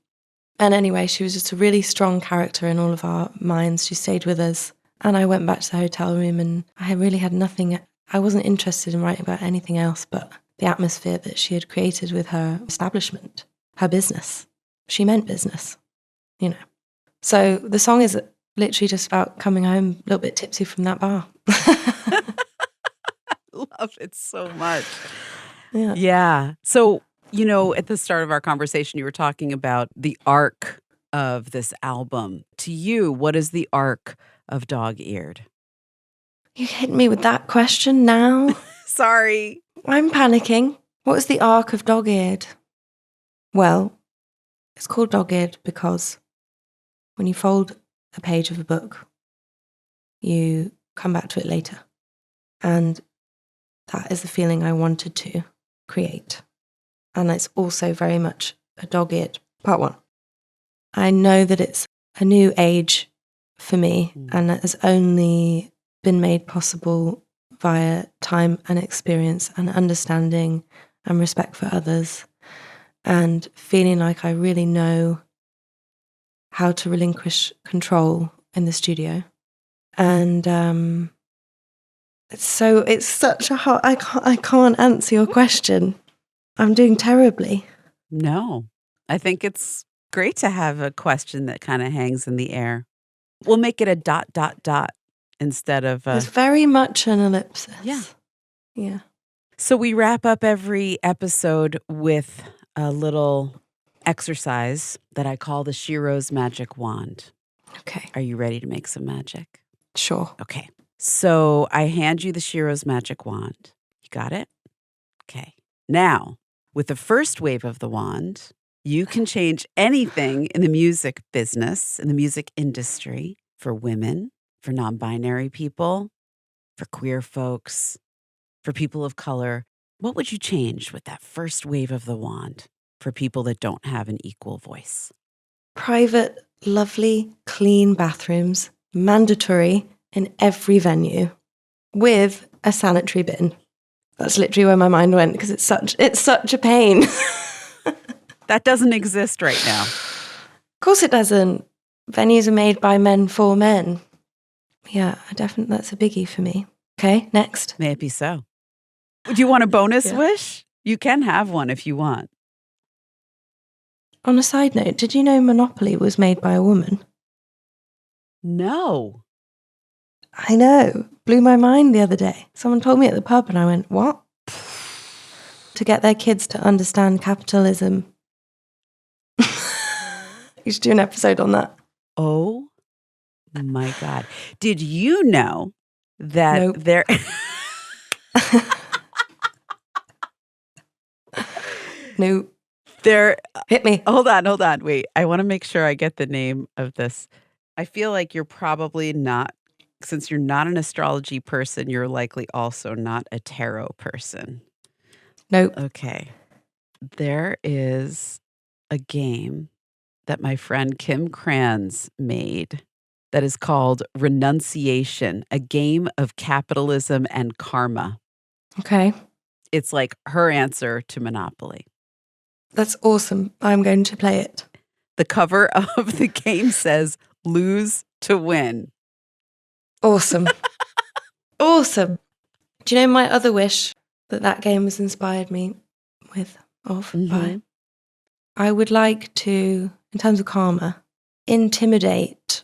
And anyway, she was just a really strong character in all of our minds. She stayed with us. And I went back to the hotel room, and I really had nothing. I wasn't interested in writing about anything else but the atmosphere that she had created with her establishment, her business. She meant business, you know. So the song is literally just about coming home a little bit tipsy from that bar. Love it so much. Yeah. Yeah. So, you know, at the start of our conversation, you were talking about the arc of this album. To you, what is the arc of Dog-Eared? You hit me with that question now. Sorry. I'm panicking. What is the arc of Dog-Eared? Well, it's called Dog-Eared because when you fold a page of a book, you come back to it later. And that is the feeling I wanted to create. And it's also very much a dog-eared part 1. I know that it's a new age for me, and it has only been made possible via time and experience and understanding and respect for others, and feeling like I really know how to relinquish control in the studio. And it's such a hard, I can't answer your question. I'm doing terribly. No, I think it's great to have a question that kind of hangs in the air. We'll make it a ... instead of It's very much an ellipsis. Yeah. So we wrap up every episode with a little exercise that I call the SHEROES Magic Wand. Okay. Are you ready to make some magic? Sure. Okay. So I hand you the SHEROES Magic Wand. You got it? Okay. Now, with the first wave of the wand, you can change anything in the music business, in the music industry, for women, for non-binary people, for queer folks, for people of color. What would you change with that first wave of the wand for people that don't have an equal voice? Private, lovely, clean bathrooms, mandatory in every venue, with a sanitary bin. That's literally where my mind went because it's such a pain. That doesn't exist right now. Of course it doesn't. Venues are made by men for men. Yeah, definitely that's a biggie for me. Okay, next. May it be so. Would you want a bonus Yeah. wish? You can have one if you want. On a side note, did you know Monopoly was made by a woman? No. I know. Blew my mind the other day. Someone told me at the pub and I went, what? To get their kids to understand capitalism. You should do an episode on that. Oh my God. Did you know that Nope. there... No. there... Hit me. Hold on. Wait, I want to make sure I get the name of this. I feel like you're probably not, since you're not an astrology person, you're likely also not a tarot person. Nope. Okay. There is a game that my friend Kim Kranz made that is called Renunciation, a game of capitalism and karma. Okay. It's like her answer to Monopoly. That's awesome. I'm going to play it. The cover of the game says, lose to win. Awesome. Awesome. Do you know my other wish that game has inspired me by? I would like to, in terms of karma, intimidate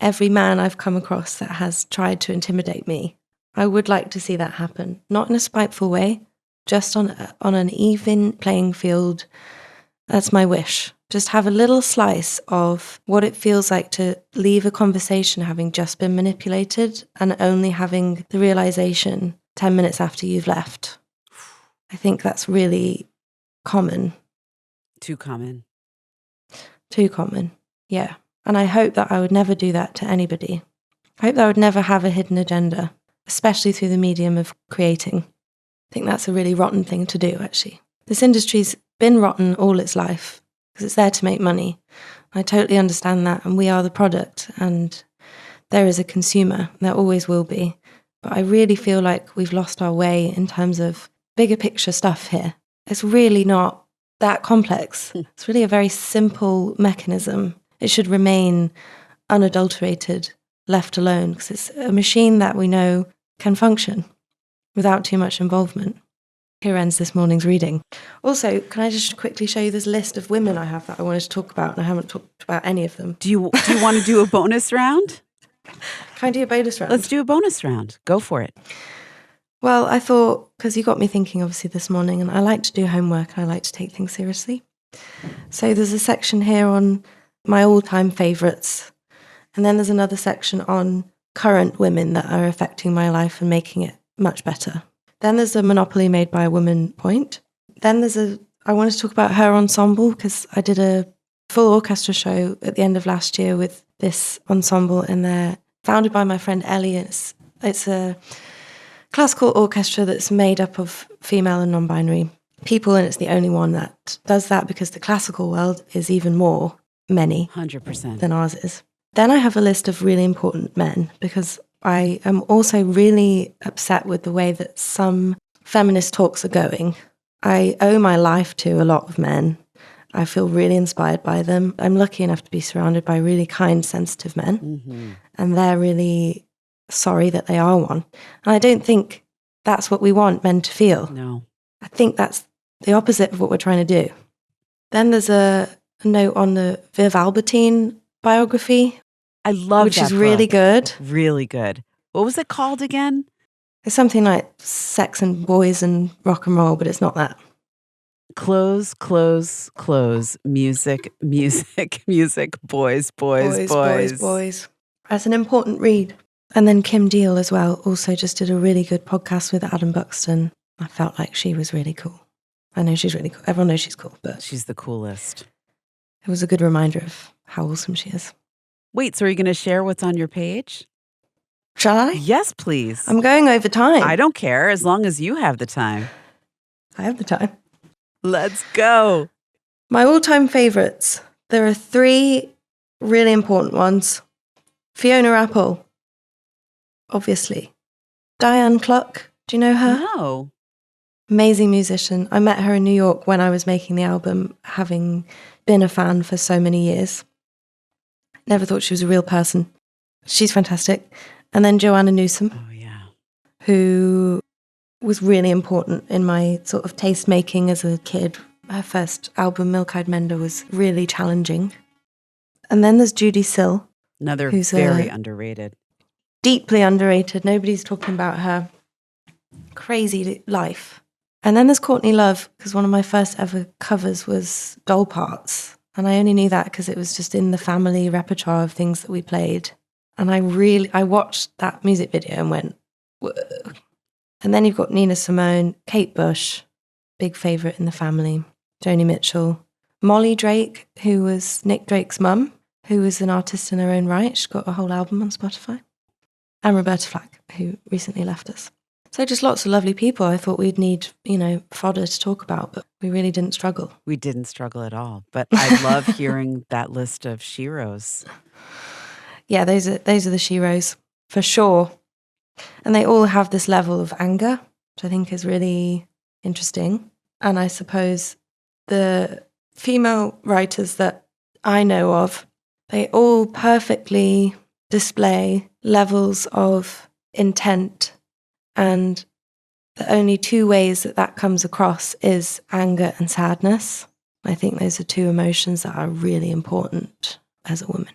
every man I've come across that has tried to intimidate me. I would like to see that happen, not in a spiteful way, just on an even playing field. That's my wish. Just have a little slice of what it feels like to leave a conversation having just been manipulated and only having the realization 10 minutes after you've left. I think that's really common. Too common. Too common, yeah. And I hope that I would never do that to anybody. I hope that I would never have a hidden agenda, especially through the medium of creating. I think that's a really rotten thing to do, actually. This industry's been rotten all its life because it's there to make money. I totally understand that, and we are the product, and there is a consumer. There always will be. But I really feel like we've lost our way in terms of bigger picture stuff here. It's really not that complex. It's really a very simple mechanism. It should remain unadulterated, left alone, because it's a machine that we know can function without too much involvement. Here ends this morning's reading. Also, can I just quickly show you this list of women I have that I wanted to talk about, and I haven't talked about any of them. Do you want to do a bonus round? Can I do a bonus round? Let's do a bonus round. Go for it. Well, I thought, because you got me thinking obviously this morning, and I like to do homework and I like to take things seriously. So there's a section here on my all-time favourites, and then there's another section on current women that are affecting my life and making it much better. Then there's a Monopoly made by a woman point. Then I wanted to talk about her ensemble because I did a full orchestra show at the end of last year with this ensemble, and they're founded by my friend Ellie. It's a classical orchestra that's made up of female and non-binary people, and it's the only one that does that because the classical world is even more many 100% than ours is. Then I have a list of really important men because I am also really upset with the way that some feminist talks are going. I owe my life to a lot of men. I feel really inspired by them. I'm lucky enough to be surrounded by really kind, sensitive men, and they're really sorry that they are one. And I don't think that's what we want men to feel. No. I think that's the opposite of what we're trying to do. Then there's a note on the Viv Albertine biography. I love which that is really book. good. Really good. What was it called again? It's something like Sex and Boys and Rock and Roll, but it's not that. Close, close, close. Music, music, music. Boys, boys, boys. Boys, boys. That's an important read. And then Kim Deal as well also just did a really good podcast with Adam Buxton. I felt like she was really cool. I know she's really cool. Everyone knows she's cool, but She's the coolest. it was a good reminder of how awesome she is. Wait, so are you going to share what's on your page? Shall I? Yes, please. I'm going over time. I don't care as long as you have the time. I have the time. Let's go. My all-time favourites. There are 3 really important ones. Fiona Apple, obviously. Diane Cluck, do you know her? No. Amazing musician. I met her in New York when I was making the album, having been a fan for so many years. Never thought she was a real person. She's fantastic. And then Joanna Newsom, Oh, yeah. who was really important in my sort of taste making as a kid. Her first album, Milk-Eyed Mender, was really challenging. And then there's Judy Sill. Another Who's very underrated. Deeply underrated. Nobody's talking about her crazy life. And then there's Courtney Love, because one of my first ever covers was Doll Parts. And I only knew that because it was just in the family repertoire of things that we played. And I watched that music video and went, whoa. And then you've got Nina Simone, Kate Bush, big favourite in the family, Joni Mitchell, Molly Drake, who was Nick Drake's mum, who was an artist in her own right. She's got a whole album on Spotify. And Roberta Flack, who recently left us. So just lots of lovely people. I thought we'd need, fodder to talk about, but we really didn't struggle. We didn't struggle at all. But I love hearing that list of sheroes. Yeah, those are the sheroes, for sure. And they all have this level of anger, which I think is really interesting. And I suppose the female writers that I know of, they all perfectly display levels of intent, and the only 2 ways that comes across is anger and sadness. I think those are 2 emotions that are really important as a woman.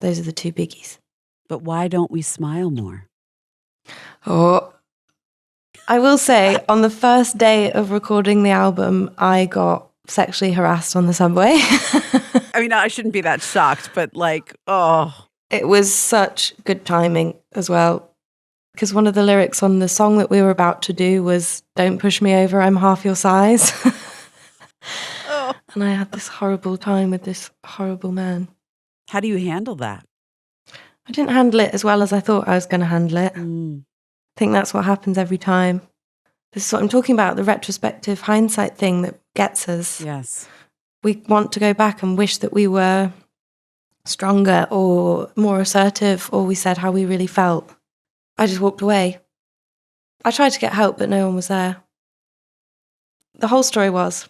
Those are the 2 biggies. But why don't we smile more? Oh, I will say, on the first day of recording the album, I got sexually harassed on the subway. I mean, I shouldn't be that shocked, but It was such good timing as well, because one of the lyrics on the song that we were about to do was, "Don't push me over, I'm half your size." Oh. And I had this horrible time with this horrible man. How do you handle that? I didn't handle it as well as I thought I was going to handle it. I think that's what happens every time. This is what I'm talking about, the retrospective hindsight thing that gets us. Yes. We want to go back and wish that we were stronger or more assertive, or we said how we really felt. I just walked away. I tried to get help, but no one was there. The whole story was,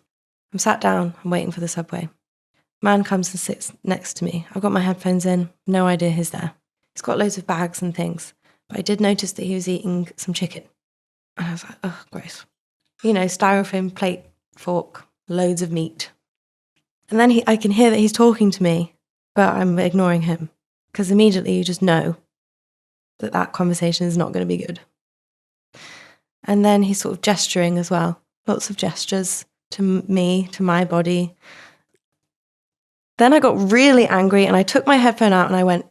I'm sat down, I'm waiting for the subway. Man comes and sits next to me. I've got my headphones in, no idea he's there. He's got loads of bags and things, but I did notice that he was eating some chicken. And I was like, oh, gross. Styrofoam plate, fork, loads of meat. And then I can hear that he's talking to me, but I'm ignoring him, because immediately you just know that conversation is not going to be good. And then he's sort of gesturing as well. Lots of gestures to me, to my body. Then I got really angry and I took my headphone out and I went,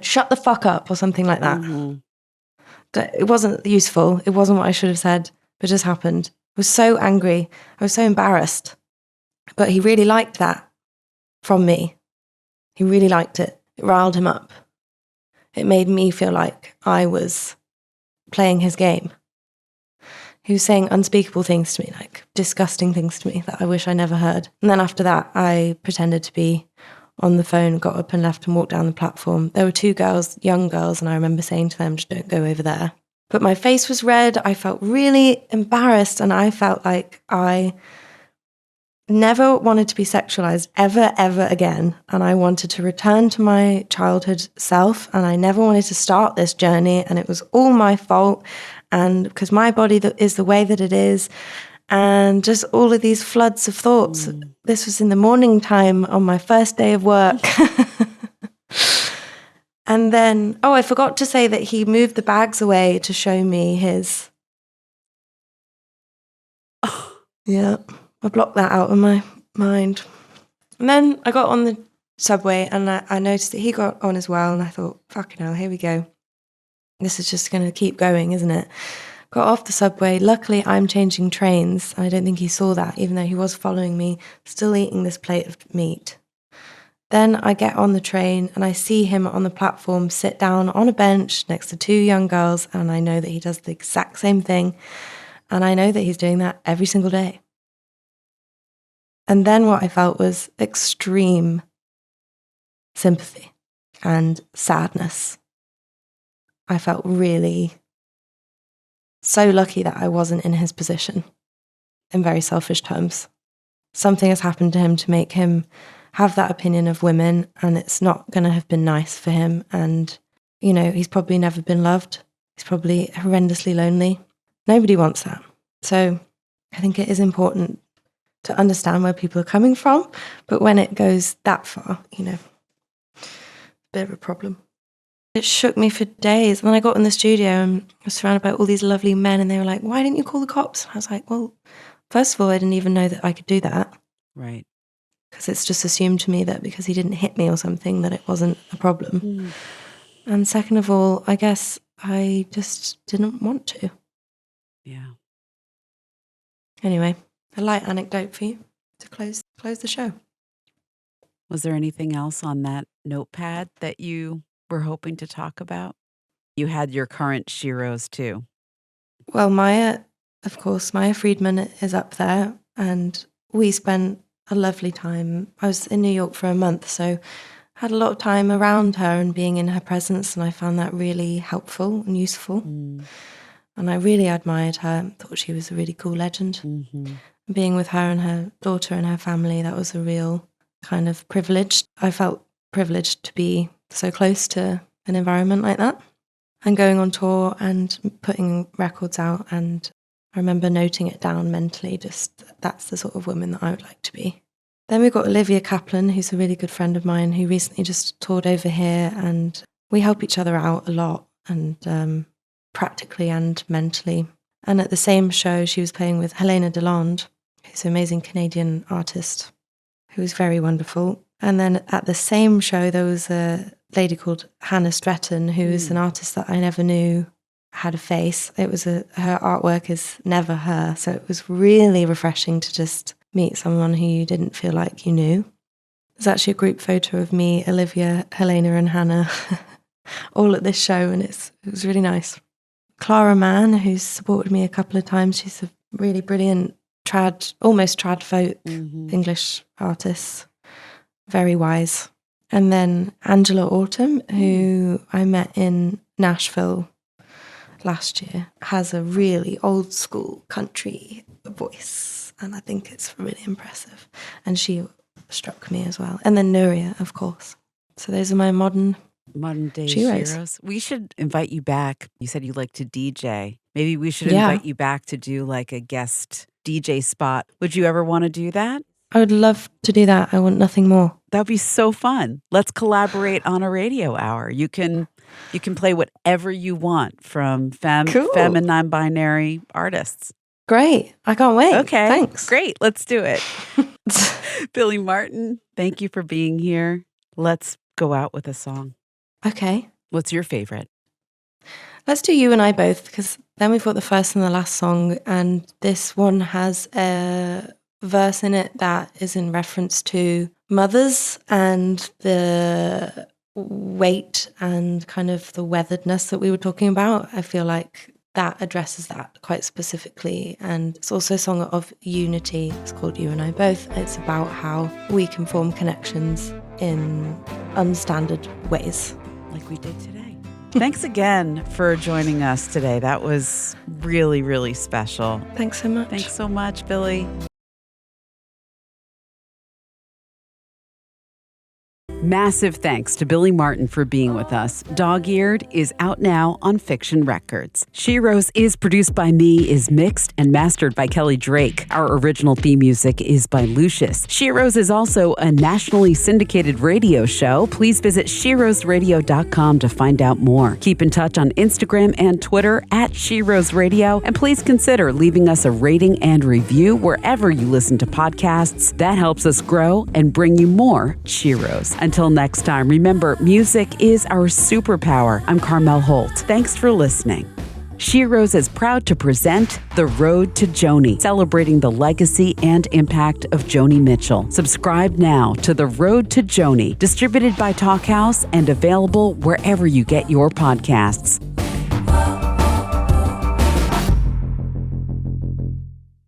shut the fuck up, or something like that. Mm-hmm. It wasn't useful. It wasn't what I should have said, but it just happened. I was so angry. I was so embarrassed. But he really liked that from me. He really liked it. It riled him up. It made me feel like I was playing his game. He was saying unspeakable things to me, like disgusting things to me that I wish I never heard. And then after that, I pretended to be on the phone, got up and left and walked down the platform. There were 2 girls, young girls, and I remember saying to them, just don't go over there. But my face was red. I felt really embarrassed, and I felt like I never wanted to be sexualized ever again. And I wanted to return to my childhood self, and I never wanted to start this journey, and it was all my fault. And because my body is the way that it is, and just all of these floods of thoughts. This was in the morning time on my first day of work. And then, I forgot to say that he moved the bags away to show me his. Yeah, I blocked that out of my mind. And then I got on the subway and I noticed that he got on as well. And I thought, fucking hell, here we go. This is just going to keep going, isn't it? Got off the subway. Luckily, I'm changing trains. I don't think he saw that, even though he was following me, still eating this plate of meat. Then I get on the train and I see him on the platform sit down on a bench next to two young girls, and I know that he does the exact same thing, and I know that he's doing that every single day. And then what I felt was extreme sympathy and sadness. I felt really so lucky that I wasn't in his position, in very selfish terms. Something has happened to him to make him have that opinion of women, and it's not going to have been nice for him. And, you know, he's probably never been loved. He's probably horrendously lonely. Nobody wants that. So I think it is important to understand where people are coming from, but when it goes that far, you know, a bit of a problem. It shook me for days. And then I got in the studio and I was surrounded by all these lovely men, and they were like, why didn't you call the cops? I was like, well, first of all, I didn't even know that I could do that. Right. Because it's just assumed to me that because he didn't hit me or something, that it wasn't a problem. Mm. And second of all, I guess I just didn't want to. Yeah. Anyway, a light anecdote for you to close the show. Was there anything else on that notepad that you were hoping to talk about? You had your current Sheroes too. Well, Maya Friedman is up there, and we spent a lovely time. I was in New York for a month, so had a lot of time around her and being in her presence, and I found that really helpful and useful. Mm. And I really admired her, thought she was a really cool legend. Mm-hmm. Being with her and her daughter and her family, that was a real kind of privilege. I felt privileged to be so close to an environment like that. And going on tour and putting records out, and I remember noting it down mentally, just that's the sort of woman that I would like to be. Then we've got Olivia Kaplan, who's a really good friend of mine, who recently just toured over here, and we help each other out a lot, and practically and mentally. And at the same show, she was playing with Helena Deland, who's an amazing Canadian artist, who was very wonderful. And then at the same show, there was a lady called Hannah Stretton, who is an artist that I never knew had a face. It was her artwork is never her. So it was really refreshing to just meet someone who you didn't feel like you knew. There's actually a group photo of me, Olivia, Helena and Hannah all at this show, and it was really nice. Clara Mann, who's supported me a couple of times, she's a really brilliant almost trad folk English artist, very wise. And then Angela Autumn, who I met in Nashville last year, has a really old school country voice, and I think it's really impressive. And she struck me as well. And then Nuria, of course. So those are my modern day Sheroes. We should invite you back. You said you like to DJ. Maybe we should invite you back to do like a guest DJ spot. Would you ever want to do that? I would love to do that. I want nothing more. That would be so fun. Let's collaborate on a radio hour. You can play whatever you want from femme and non-binary artists. Great. I can't wait. Okay. Thanks. Great. Let's do it. Billie Marten, thank you for being here. Let's go out with a song. Okay. What's your favorite? Let's do You and I Both, because then we've got the first and the last song, and this one has a verse in it that is in reference to mothers and the weight and kind of the weatheredness that we were talking about. I feel like that addresses that quite specifically, and it's also a song of unity. It's called You and I Both. It's about how we can form connections in unstandard ways. Like we did today. Thanks again for joining us today. That was really, really special. Thanks so much. Thanks so much, Billie. Massive thanks to Billie Marten for being with us. Dog-Eared is out now on Fiction Records. SHEROES is produced by me, is mixed and mastered by Kelly Drake. Our original theme music is by Lucius. SHEROES is also a nationally syndicated radio show. Please visit SHEROESradio.com to find out more. Keep in touch on Instagram and Twitter at SHEROES Radio, and please consider leaving us a rating and review wherever you listen to podcasts. That helps us grow and bring you more SHEROES. Until next time, remember, music is our superpower. I'm Carmel Holt. Thanks for listening. SHEROES is proud to present The Road to Joni, celebrating the legacy and impact of Joni Mitchell. Subscribe now to The Road to Joni, distributed by Talkhouse and available wherever you get your podcasts.